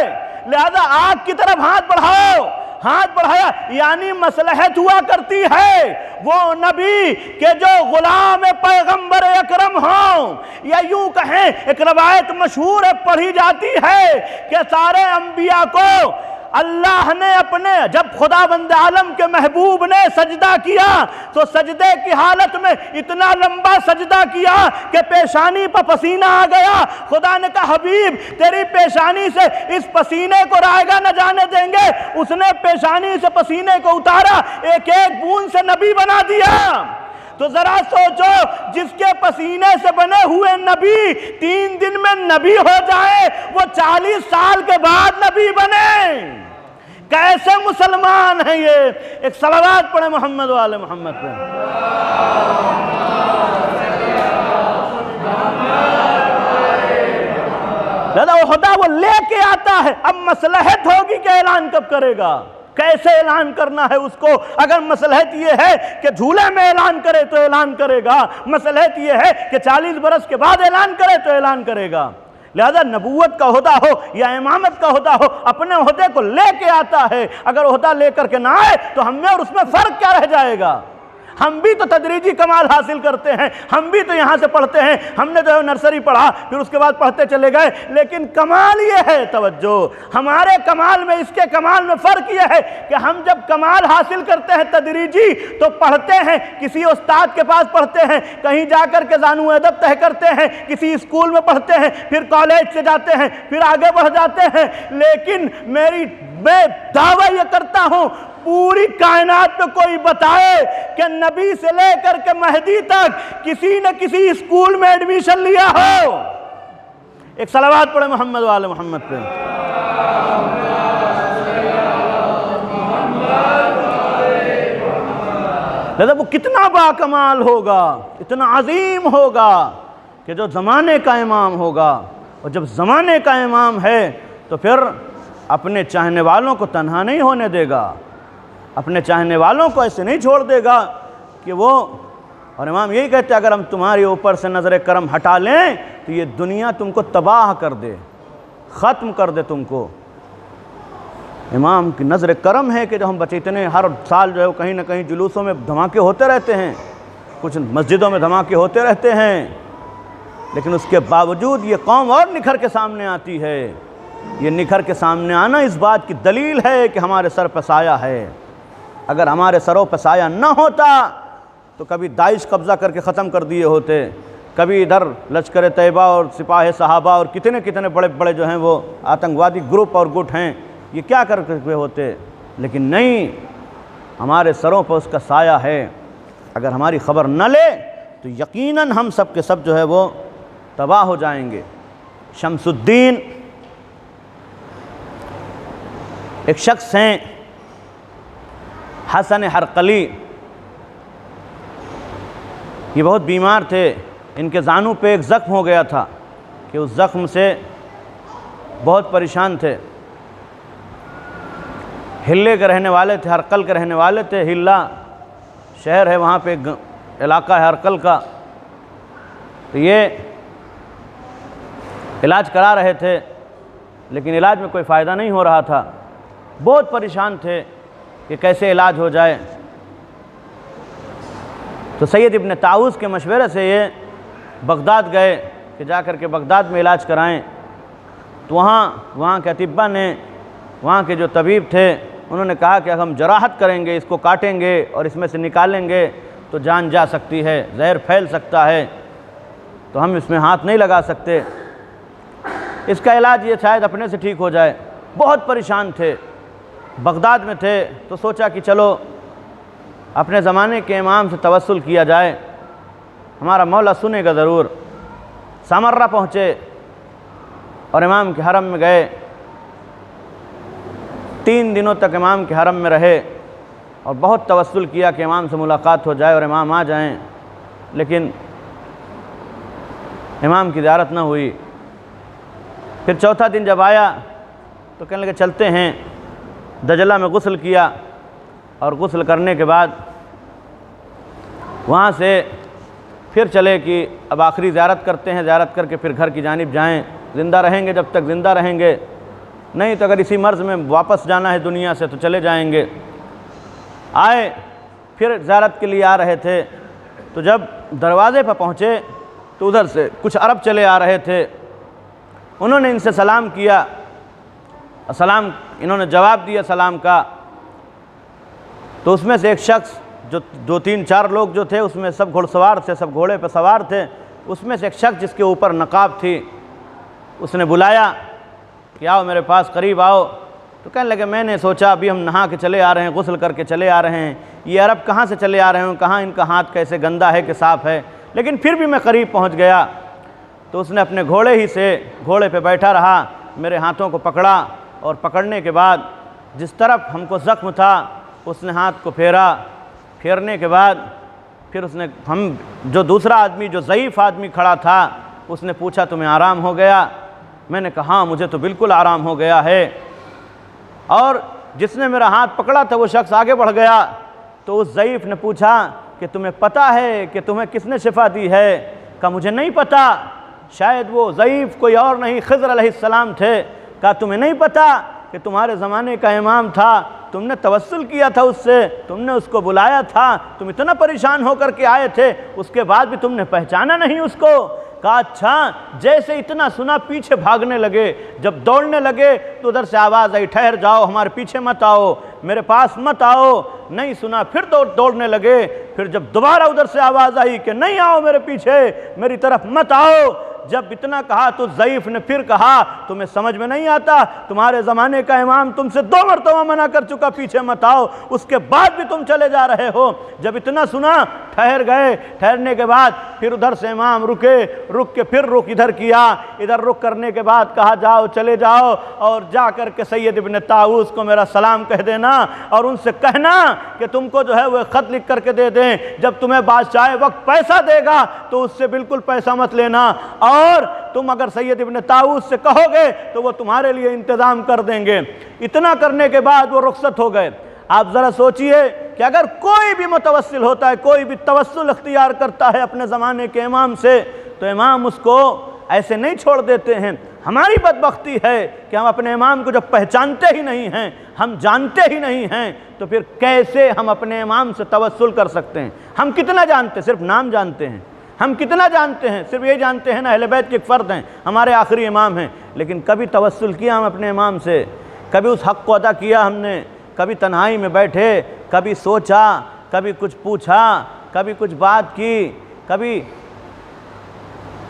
لہذا آگ کی طرف ہاتھ بڑھاؤ. ہاتھ بڑھایا, یعنی مصلحت ہوا کرتی ہے وہ نبی کہ جو غلام پیغمبر اکرم ہوں, یا یوں کہیں ایک روایت مشہور ہے, پڑھی جاتی ہے کہ سارے انبیاء کو اللہ نے اپنے, جب خداوند عالم کے محبوب نے سجدہ کیا تو سجدے کی حالت میں اتنا لمبا سجدہ کیا کہ پیشانی پر پسینہ آ گیا. خدا نے کہا حبیب تیری پیشانی سے اس پسینے کو رائگاں نہ جانے دیں گے. اس نے پیشانی سے پسینے کو اتارا, ایک ایک بوند سے نبی بنا دیا. تو ذرا سوچو, جس کے پسینے سے بنے ہوئے نبی 3 دن میں نبی ہو جائے, وہ 40 سال کے بعد نبی بنے. کیسے مسلمان ہیں یہ. ایک صلوات پڑھیں محمد والے محمد پہ. دادا وہ خدا وہ لے کے آتا ہے. اب مصلحت ہوگی کہ اعلان کب کرے گا, کیسے اعلان کرنا ہے اس کو. اگر مصلحت یہ ہے کہ جھولے میں اعلان کرے تو اعلان کرے گا, مصلحت یہ ہے کہ 40 برس کے بعد اعلان کرے تو اعلان کرے گا. لہذا نبوت کا عہدہ ہو یا امامت کا عہدہ ہو, اپنے عہدے کو لے کے آتا ہے. اگر عہدہ لے کر کے نہ آئے تو ہم میں اور اس میں فرق کیا رہ جائے گا. ہم بھی تو تدریجی کمال حاصل کرتے ہیں, ہم بھی تو یہاں سے پڑھتے ہیں, ہم نے تو نرسری پڑھا پھر اس کے بعد پڑھتے چلے گئے, لیکن کمال یہ ہے, توجہ, ہمارے کمال میں اس کے کمال میں فرق یہ ہے کہ ہم جب کمال حاصل کرتے ہیں تدریجی تو پڑھتے ہیں, کسی استاد کے پاس پڑھتے ہیں, کہیں جا کر کے زانو ادب طے کرتے ہیں, کسی اسکول میں پڑھتے ہیں, پھر کالج سے جاتے ہیں, پھر آگے بڑھ جاتے ہیں. لیکن میں دعویٰ یہ کرتا ہوں پوری کائنات میں کوئی بتائے کہ نبی سے لے کر کے مہدی تک کسی نہ کسی اسکول میں ایڈمیشن لیا ہو. ایک صلوات پڑھے محمد والے محمد پہ. لہذا وہ کتنا باکمال ہوگا, اتنا عظیم ہوگا کہ جو زمانے کا امام ہوگا. اور جب زمانے کا امام ہے تو پھر اپنے چاہنے والوں کو تنہا نہیں ہونے دے گا, اپنے چاہنے والوں کو ایسے نہیں چھوڑ دے گا کہ وہ, اور امام یہی کہتے ہیں اگر ہم تمہاری اوپر سے نظر کرم ہٹا لیں تو یہ دنیا تم کو تباہ کر دے, ختم کر دے تم کو. امام کی نظر کرم ہے کہ جو ہم بچے اتنے ہر سال جو ہے کہیں نہ کہیں جلوسوں میں دھماکے ہوتے رہتے ہیں, کچھ مسجدوں میں دھماکے ہوتے رہتے ہیں, لیکن اس کے باوجود یہ قوم اور نکھر کے سامنے آتی ہے. یہ نکھر کے سامنے آنا اس بات کی دلیل ہے کہ ہمارے سر پہ سایہ ہے. اگر ہمارے سروں پہ سایہ نہ ہوتا تو کبھی داعش قبضہ کر کے ختم کر دیے ہوتے، کبھی ادھر لشکر طیبہ اور سپاہ صحابہ اور کتنے کتنے بڑے بڑے جو ہیں وہ آتنکوادی گروپ اور گٹ ہیں، یہ کیا کر کے ہوتے، لیکن نہیں، ہمارے سروں پر اس کا سایہ ہے۔ اگر ہماری خبر نہ لے تو یقیناً ہم سب کے سب جو ہے وہ تباہ ہو جائیں گے۔ شمس الدین ایک شخص ہیں، حسن ہرقلی، یہ بہت بیمار تھے، ان کے زانوں پہ ایک زخم ہو گیا تھا کہ اس زخم سے بہت پریشان تھے۔ ہلے کے رہنے والے تھے، ہرقل کے رہنے والے تھے، ہلا شہر ہے، وہاں پہ ایک علاقہ ہے ہرقل کا، تو یہ علاج کرا رہے تھے لیکن علاج میں کوئی فائدہ نہیں ہو رہا تھا، بہت پریشان تھے کہ کیسے علاج ہو جائے۔ تو سید ابن طاؤس کے مشورے سے یہ بغداد گئے کہ جا کر کے بغداد میں علاج کرائیں، تو وہاں کے اطباء نے، وہاں کے جو طبیب تھے، انہوں نے کہا کہ اگر ہم جراحت کریں گے، اس کو کاٹیں گے اور اس میں سے نکالیں گے تو جان جا سکتی ہے، زہر پھیل سکتا ہے، تو ہم اس میں ہاتھ نہیں لگا سکتے، اس کا علاج یہ شاید اپنے سے ٹھیک ہو جائے۔ بہت پریشان تھے، بغداد میں تھے، تو سوچا کہ چلو اپنے زمانے کے امام سے توسل کیا جائے، ہمارا مولا سنے گا ضرور۔ سامرہ پہنچے اور امام کے حرم میں گئے، 3 دنوں تک امام کے حرم میں رہے اور بہت توسل کیا کہ امام سے ملاقات ہو جائے اور امام آ جائیں، لیکن امام کی زیارت نہ ہوئی۔ پھر چوتھا دن جب آیا تو کہنے لگے چلتے ہیں، دجلہ میں غسل کیا اور غسل کرنے کے بعد وہاں سے پھر چلے کہ اب آخری زیارت کرتے ہیں، زیارت کر کے پھر گھر کی جانب جائیں، زندہ رہیں گے جب تک زندہ رہیں گے، نہیں تو اگر اسی مرض میں واپس جانا ہے دنیا سے تو چلے جائیں گے۔ آئے، پھر زیارت کے لیے آ رہے تھے، تو جب دروازے پر پہنچے تو ادھر سے کچھ عرب چلے آ رہے تھے، انہوں نے ان سے سلام کیا، انہوں نے جواب دیا سلام کا، تو اس میں سے ایک شخص جو 2-3-4 لوگ جو تھے اس میں سب گھوڑ سوار تھے، سب گھوڑے پہ سوار تھے، اس میں سے ایک شخص جس کے اوپر نقاب تھی، اس نے بلایا کہ آؤ میرے پاس، قریب آؤ، تو کہنے لگے میں نے سوچا ابھی ہم نہا کے چلے آ رہے ہیں، غسل کر کے چلے آ رہے ہیں، یہ عرب کہاں سے چلے آ رہے ہیں، کہاں ان کا ہاتھ کیسے گندا ہے کہ صاف ہے، لیکن پھر بھی میں قریب پہنچ گیا، تو اس نے اپنے گھوڑے پہ بیٹھا رہا، میرے ہاتھوں کو پکڑا اور پکڑنے کے بعد جس طرف ہم کو زخم تھا اس نے ہاتھ کو پھیرنے کے بعد پھر اس نے جو دوسرا آدمی جو ضعیف آدمی کھڑا تھا اس نے پوچھا تمہیں آرام ہو گیا؟ میں نے کہا ہاں مجھے تو بالکل آرام ہو گیا ہے، اور جس نے میرا ہاتھ پکڑا تھا وہ شخص آگے بڑھ گیا، تو اس ضعیف نے پوچھا کہ تمہیں پتہ ہے کہ تمہیں کس نے شفا دی ہے؟ کہا مجھے نہیں پتہ، شاید وہ ضعیف کوئی اور نہیں خضر علیہ السلام تھے۔ کہا تمہیں نہیں پتہ کہ تمہارے زمانے کا امام تھا، تم نے توسل کیا تھا اس سے، تم نے اس کو بلایا تھا، تم اتنا پریشان ہو کر کے آئے تھے، اس کے بعد بھی تم نے پہچانا نہیں اس کو؟ کہا اچھا، جیسے اتنا سنا پیچھے بھاگنے لگے، جب دوڑنے لگے تو ادھر سے آواز آئی ٹھہر جاؤ، ہمارے پیچھے مت آؤ، میرے پاس مت آؤ، نہیں سنا، پھر دوڑنے لگے، پھر جب دوبارہ ادھر سے آواز آئی کہ نہیں آؤ میرے پیچھے، میری طرف مت آؤ، جب اتنا کہا تو ضعیف نے پھر کہا تمہیں سمجھ میں نہیں آتا، تمہارے زمانے کا امام تم سے 2 مرتبہ منع کر چکا پیچھے مت آؤ، اس کے بعد بھی تم چلے جا رہے ہو۔ جب اتنا سنا ٹھہر گئے، ٹھہرنے کے بعد پھر ادھر سے امام رک کے پھر رخ ادھر کیا، ادھر رخ کرنے کے بعد کہا جاؤ چلے جاؤ اور جا کر کے سید ابن طاؤس کو میرا سلام کہہ دینا اور ان سے کہنا کہ تم کو جو ہے وہ خط لکھ کر کے دے دیں، جب تمہیں بادشاہ وقت پیسہ دے گا تو اس سے بالکل پیسہ مت لینا، اور تم اگر سید ابن طاؤس سے کہو گے تو وہ تمہارے لیے انتظام کر دیں گے۔ اتنا کرنے کے بعد وہ رخصت ہو گئے۔ آپ ذرا سوچئے کہ اگر کوئی بھی متوسل ہوتا ہے، کوئی بھی توسل اختیار کرتا ہے اپنے زمانے کے امام سے، تو امام اس کو ایسے نہیں چھوڑ دیتے ہیں۔ ہماری بدبختی ہے کہ ہم اپنے امام کو جب پہچانتے ہی نہیں ہیں، ہم جانتے ہی نہیں ہیں، تو پھر کیسے ہم اپنے امام سے توسل کر سکتے ہیں؟ ہم کتنا جانتے ہیں؟ صرف نام جانتے ہیں۔ ہم کتنا جانتے ہیں؟ صرف یہ جانتے ہیں نا اہل بیت کے ایک فرد ہیں، ہمارے آخری امام ہیں، لیکن کبھی توسل کیا ہم اپنے امام سے؟ کبھی اس حق کو ادا کیا ہم نے؟ کبھی تنہائی میں بیٹھے، کبھی سوچا، کبھی کچھ پوچھا، کبھی کچھ بات کی، کبھی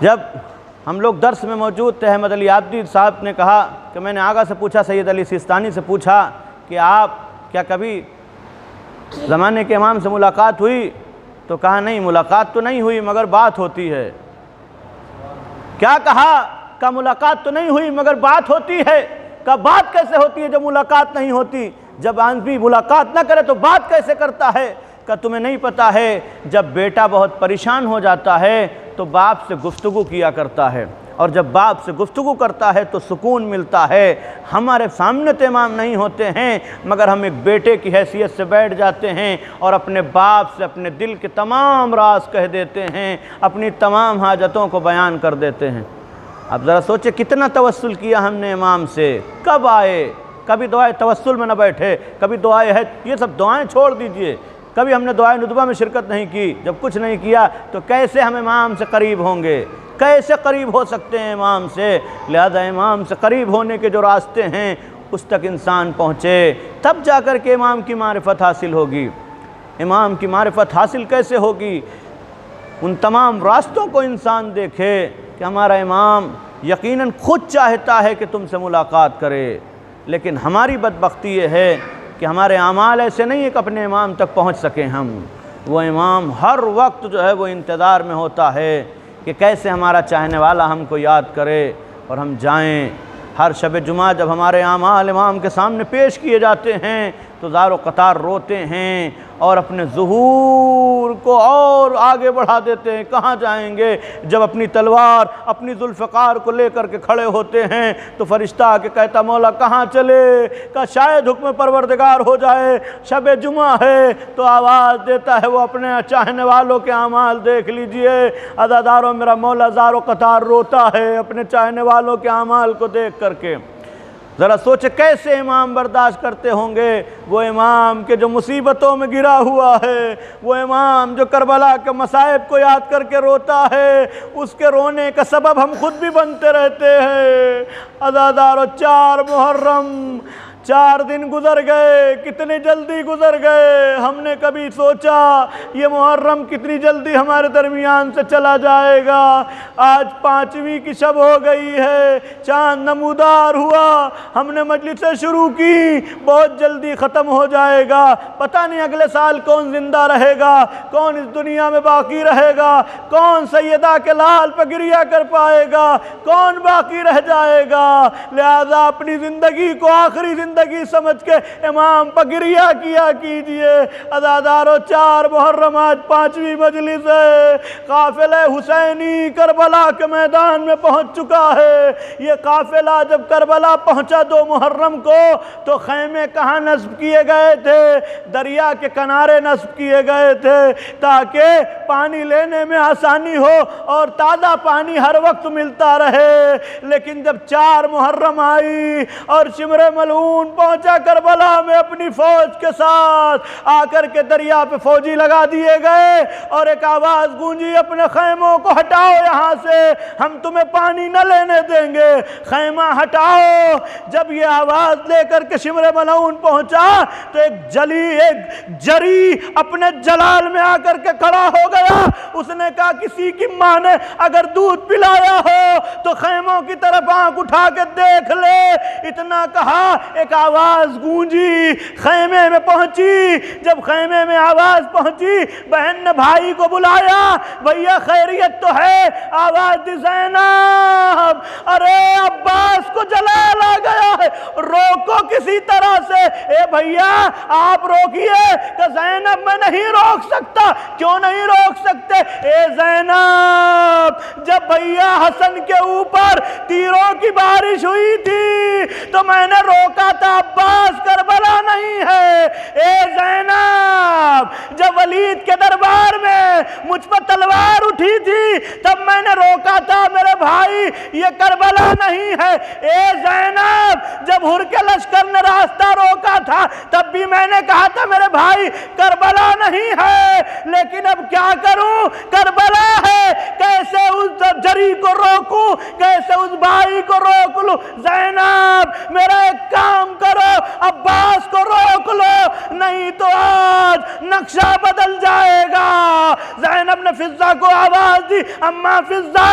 جب ہم لوگ درس میں موجود تھے، احمد علی عابدی صاحب نے کہا کہ میں نے آغا سے پوچھا، سید علی سیستانی سے پوچھا کہ آپ کیا کبھی زمانے کے امام سے ملاقات ہوئی؟ تو کہا نہیں، ملاقات تو نہیں ہوئی مگر بات ہوتی ہے۔ کیا کہا ملاقات تو نہیں ہوئی مگر بات ہوتی ہے۔ کہ بات کیسے ہوتی ہے جب ملاقات نہیں ہوتی؟ جب آدمی ملاقات نہ کرے تو بات کیسے کرتا ہے؟ کہ تمہیں نہیں پتہ ہے جب بیٹا بہت پریشان ہو جاتا ہے تو باپ سے گفتگو کیا کرتا ہے، اور جب باپ سے گفتگو کرتا ہے تو سکون ملتا ہے۔ ہمارے سامنے تو امام نہیں ہوتے ہیں مگر ہم ایک بیٹے کی حیثیت سے بیٹھ جاتے ہیں اور اپنے باپ سے اپنے دل کے تمام راز کہہ دیتے ہیں، اپنی تمام حاجتوں کو بیان کر دیتے ہیں۔ اب ذرا سوچے کتنا توسل کیا ہم نے امام سے، کب آئے؟ کبھی دعائے توسل میں نہ بیٹھے، کبھی دعائے ہے، یہ سب دعائیں چھوڑ دیجئے۔ کبھی ہم نے دعائے ندبہ میں شرکت نہیں کی۔ جب کچھ نہیں کیا تو کیسے ہم امام سے قریب ہوں گے؟ کیسے قریب ہو سکتے ہیں امام سے؟ لہذا امام سے قریب ہونے کے جو راستے ہیں اس تک انسان پہنچے، تب جا کر کے امام کی معرفت حاصل ہوگی۔ امام کی معرفت حاصل کیسے ہوگی؟ ان تمام راستوں کو انسان دیکھے کہ ہمارا امام یقیناً خود چاہتا ہے کہ تم سے ملاقات کرے، لیکن ہماری بدبختی یہ ہے کہ ہمارے اعمال ایسے نہیں ہیں کہ اپنے امام تک پہنچ سکیں ہم۔ وہ امام ہر وقت جو ہے وہ انتظار میں ہوتا ہے کہ کیسے ہمارا چاہنے والا ہم کو یاد کرے اور ہم جائیں۔ ہر شب جمعہ جب ہمارے اعمال امام کے سامنے پیش کیے جاتے ہیں تو زار و قطار روتے ہیں اور اپنے ظہور کو اور آگے بڑھا دیتے ہیں۔ کہاں جائیں گے؟ جب اپنی تلوار اپنی ذوالفقار کو لے کر کے کھڑے ہوتے ہیں تو فرشتہ آ کے کہتا مولا کہاں چلے؟ کہ شاید حکم پروردگار ہو جائے، شب جمعہ ہے، تو آواز دیتا ہے وہ اپنے چاہنے والوں کے اعمال دیکھ لیجئے۔ عزاداروں میرا مولا زار و قطار روتا ہے اپنے چاہنے والوں کے اعمال کو دیکھ کر کے۔ ذرا سوچے کیسے امام برداشت کرتے ہوں گے؟ وہ امام کے جو مصیبتوں میں گرا ہوا ہے، وہ امام جو کربلا کے مصائب کو یاد کر کے روتا ہے، اس کے رونے کا سبب ہم خود بھی بنتے رہتے ہیں۔ عزادارو 4 محرم 4 دن گزر گئے، کتنی جلدی گزر گئے۔ ہم نے کبھی سوچا یہ محرم کتنی جلدی ہمارے درمیان سے چلا جائے گا؟ آج 5ویں کی شب ہو گئی ہے، چاند نمودار ہوا، ہم نے مجلسیں شروع کی، بہت جلدی ختم ہو جائے گا۔ پتہ نہیں اگلے سال کون زندہ رہے گا، کون اس دنیا میں باقی رہے گا، کون سیدہ کے لال پہ گریہ کر پائے گا، کون باقی رہ جائے گا۔ لہذا اپنی زندگی کو آخری زندگی سمجھ کے امام پر گریہ کیا کیجئے۔ عزادارو 4 محرم آج 5ویں مجلس ہے، قافلہ حسینی کربلا کے میدان میں پہنچ چکا ہے۔ یہ قافلہ جب کربلا پہنچا 2 محرم کو تو خیمے کہاں نصب کیے گئے تھے؟ دریا کے کنارے نصب کیے گئے تھے تاکہ پانی لینے میں آسانی ہو اور تازہ پانی ہر وقت ملتا رہے۔ لیکن جب 4 محرم آئی اور شمر ملعون پہنچا کربلا میں اپنی فوج کے ساتھ، آ کر کے دریا پہ فوجی لگا دیے گئے اور ایک آواز گونجی اپنے خیموں کو ہٹاؤ یہاں سے، ہم تمہیں پانی نہ لینے دیں گے، خیمہ ہٹاؤ۔ جب یہ آواز لے کر کے شمر ملعون پہنچا تو ایک جری اپنے جلال میں آ کر کے کھڑا ہو گیا۔ اس نے کہا کسی کی ماں نے اگر دودھ پلایا ہو تو خیموں کی طرف آنکھ اٹھا کے دیکھ لے۔ اتنا کہا ایک آواز گونجی، خیمے میں پہنچی۔ جب خیمے میں آواز پہنچی بہن نے بھائی کو بلایا، بھیا خیریت تو ہے؟ آواز دی زینب، ارے عباس کو جلال آ گیا ہے، روکو کسی طرح سے۔ اے بھیا آپ روکیے۔ کہ زینب میں نہیں روک سکتا۔ کیوں نہیں روک سکتے؟ اے زینب جب بھیا حسن کے اوپر تیروں کی بارش ہوئی تھی تو میں نے روکا تھا، عباس کربلا نہیں ہے۔ اے زینب جب ولید کے دربار میں مجھ پر تلوار اٹھا اٹھی تھی تب میں نے روکا تھا میرے بھائی یہ کربلا نہیں ہے۔ اے زینب جب ہر کے لشکر نے راستہ روکا تھا تب بھی میں نے کہا تھا میرے بھائی کربلا نہیں ہے، لیکن اب کیا کروں، کربلا ہے، کیسے اس جری کو روکوں، کیسے اس بھائی کو روک لوں۔ زینب میرا ایک کام کرو، عباس کو روک لو، نہیں تو آج نقشہ بدل جائے گا۔ زینب نے فضہ کو آواز دی، اماں فضہ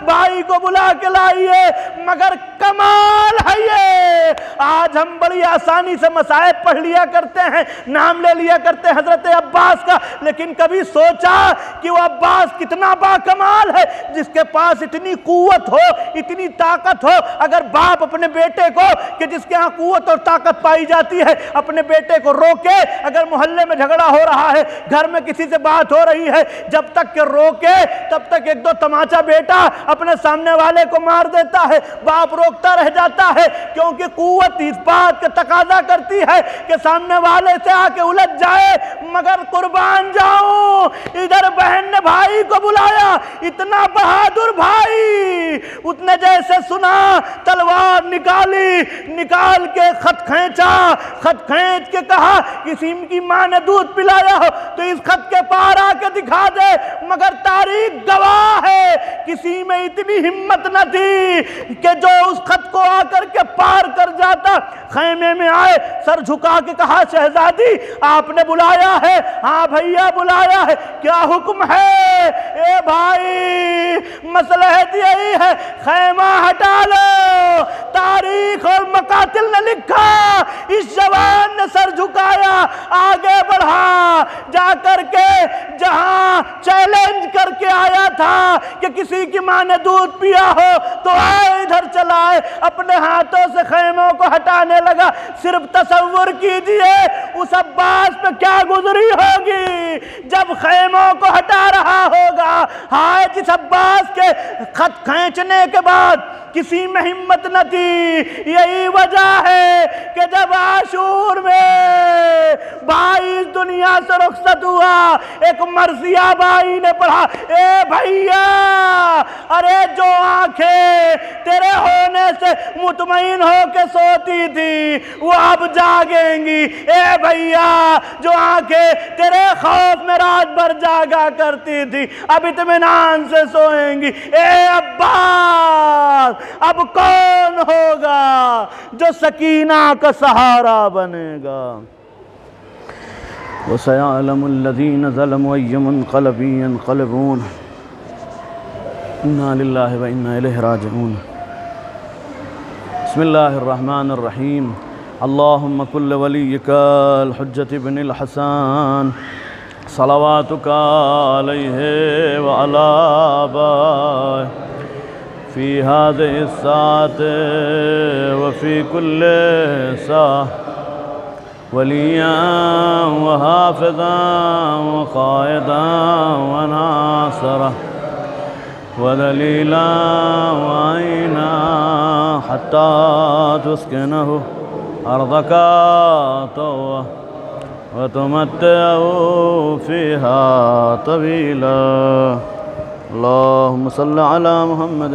بھائی کو بلا کے لائیے۔ مگر کمال ہے یہ، آج ہم بڑی آسانی سے مصائب پڑھ لیا کرتے ہیں، نام لے لیا کرتے ہیں حضرت عباس کا، لیکن کبھی سوچا کہ وہ عباس کتنا باکمال ہے جس کے پاس اتنی قوت ہو، اتنی طاقت ہو۔ اگر باپ اپنے بیٹے کو کہ جس کے ہاں قوت اور طاقت پائی جاتی ہے اپنے بیٹے کو روکے، اگر محلے میں جھگڑا ہو رہا ہے، گھر میں کسی سے بات ہو رہی ہے، جب تک کہ روکے تب تک ایک دو تماچا بیٹا اپنے سامنے والے کو مار دیتا ہے، باپ روکتا رہ جاتا ہے، کیونکہ قوت اس بات کا تقاضا کرتی ہے کہ سامنے والے سے آ کے الجھ جائے۔ مگر قربان جاؤں ادھر بہن نے بھائی کو بلایا، اتنا بہادر بھائی، اس نے جیسے سنا تلوار نکالی، نکال کے خط کھینچا، خط کھینچ کے کہا کسی کی ماں نے دودھ پلایا ہو تو اس خط کے پار آ کے دکھا دے۔ مگر تاریخ گواہ ہے کسی میں اتنی ہمت نہ تھی کہ جو اس خط کو آ کر کے پار کر جاتا۔ خیمے میں آئے، سر جھکا کے کہا شہزادی آپ نے بلایا ہے؟ ہاں بھیا بلایا ہے، کیا حکم ہے؟ اے بھائی مصلحت یہی ہے، خیمہ ہٹا لو۔ تاریخ اور مقاتل نے لکھا، اس جوان نے سر جھکایا، آگے بڑھا، جا کر کے جہاں چیلنج کر کے آیا تھا کہ کسی کی ماں نے دودھ پیا ہو تو آئے ادھر چلائے، اپنے ہاتھوں سے خیموں کو ہٹانے لگا۔ صرف تصور کیجئے اس عباس پہ کیا گزری ہوگی جب خیموں کو ہٹا رہا ہوگا۔ ہائے جس عباس کے خط کھینچنے کے بعد کسی میں ہمت نہ تھی۔ یہی وجہ ہے کہ جب عاشور میں بھائی اس دنیا سے رخصت ہوا، ایک مرثیہ بھائی نے پڑھا، اے بھیا ارے جو آنکھیں تیرے ہونے سے مطمئن ہو کے سوتی تھی وہ اب جاگیں گی، اے بھیا جو آنکھیں تیرے خوف میں رات بھر جاگا کرتی تھی اب اطمینان سے سوئیں گی۔ اے عباس اب کون ہوگا جو سکینہ کا سہارا بنے گا؟ وَسَيَعْلَمُ الَّذِينَ ظَلَمُوا أَيُّ مُنقَلَبٍ يَنقَلِبُونَ إِنَّا لِلَّهِ وَإِنَّا إِلَيْهِ رَاجِعُونَ۔ بسم اللہ الرحمن الرحیم۔ اللہم کل ولیک الحجۃ بن الحسن صلواتک علیہ وعلی آبائہ فی هذه الساعة وفی کل ساعة ولیا وحافظا وقائدا وناصرا ودلیلا وعینا حتی تسکنہ ارضک طوعا وتمتعه فیہا طویلا۔ اللہم صل علی محمد